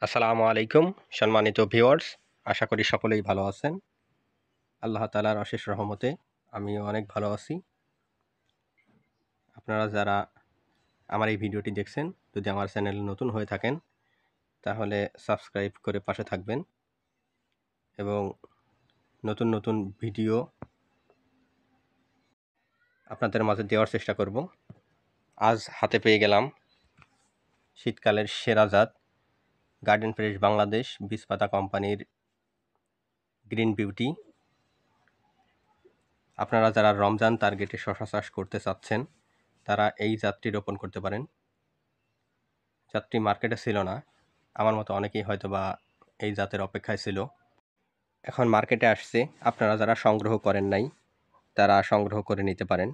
আসসালামু আলাইকুম সম্মানিত ভিউয়ার্স, আশা করি সকলেই ভালো আছেন। আল্লাহ তাআলার অশেষ রহমতে আমিও অনেক ভালো আছি। আপনারা যারা আমার এই ভিডিওটি দেখছেন, যদি আমার চ্যানেলে নতুন হয়ে থাকেন তাহলে সাবস্ক্রাইব করে পাশে থাকবেন এবং নতুন নতুন ভিডিও আপনাদের মাঝে দেওয়ার চেষ্টা করব। আজ হাতে পেয়ে গেলাম শীতকালের সেরা জাত গার্ডেন ফ্রেশ বাংলাদেশ বীজপাতা কোম্পানির গ্রিন বিউটি। আপনারা যারা রমজান টার্গেটে শশা চাষ করতে চাচ্ছেন তারা এই জাতটি রোপণ করতে পারেন। জাতটি মার্কেটে ছিল না, আমার মতো অনেকেই হয়তোবা এই জাতের অপেক্ষায় ছিল, এখন মার্কেটে আসছে। আপনারা যারা সংগ্রহ করেন নাই তারা সংগ্রহ করে নিতে পারেন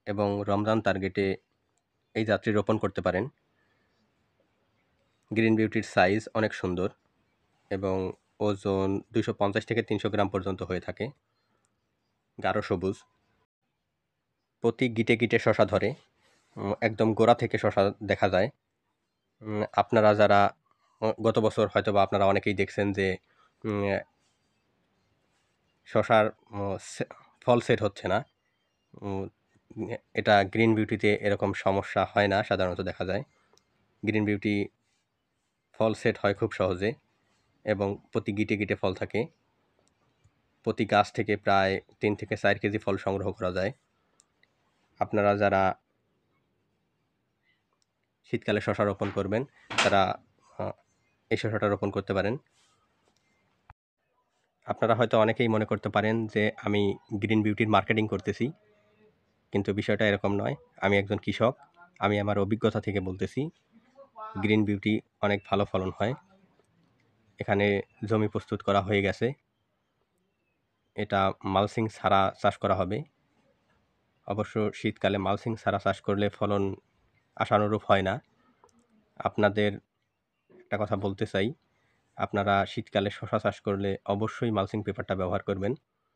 এবং রমজান টার্গেটে এই জাতটি রোপণ করতে পারেন। গ্রিন বিউটির সাইজ অনেক সুন্দর এবং ওজন 250 থেকে 300 গ্রাম পর্যন্ত হয়ে থাকে। গাঢ় সবুজ, প্রতি গিটে গিটে শশা ধরে, একদম গোড়া থেকে শশা দেখা যায়। আপনারা যারা গত বছর হয়তোবা আপনারা অনেকেই দেখছেন যে শশার ফল সেট হচ্ছে না। এটা গ্রিন বিউটিতে এরকম সমস্যা হয় না, সাধারণত দেখা যায়। গ্রিন বিউটি ফল সেট হয় খুব সহজে এবং প্রতি গিটে গিটে ফল থাকে। প্রতি গাছ থেকে প্রায় 3 থেকে 4 কেজি ফল সংগ্রহ করা যায়। আপনারা যারা শীতকালে শশা রোপণ করবেন তারা এই শশাটা রোপণ করতে পারেন। আপনারা হয়তো অনেকেই মনে করতে পারেন যে আমি গ্রিন বিউটির মার্কেটিং করতেছি, কিন্তু বিষয়টা এরকম নয়। আমি একজন কৃষক, আমি আমার অভিজ্ঞতা থেকে বলতেছি গ্রিন বিউটি অনেক ভালো ফলন হয়। এখানে জমি প্রস্তুত করা হয়ে গেছে, এটা মালচিং ছাড়া চাষ করা হবে। অবশ্য শীতকালে মালচিং ছাড়া চাষ করলে ফলন আশানুরূপ হয় না। আপনাদের একটা কথা বলতে চাই, আপনারা শীতকালে শশা চাষ করলে অবশ্যই মালচিং পেপারটা ব্যবহার করবেন।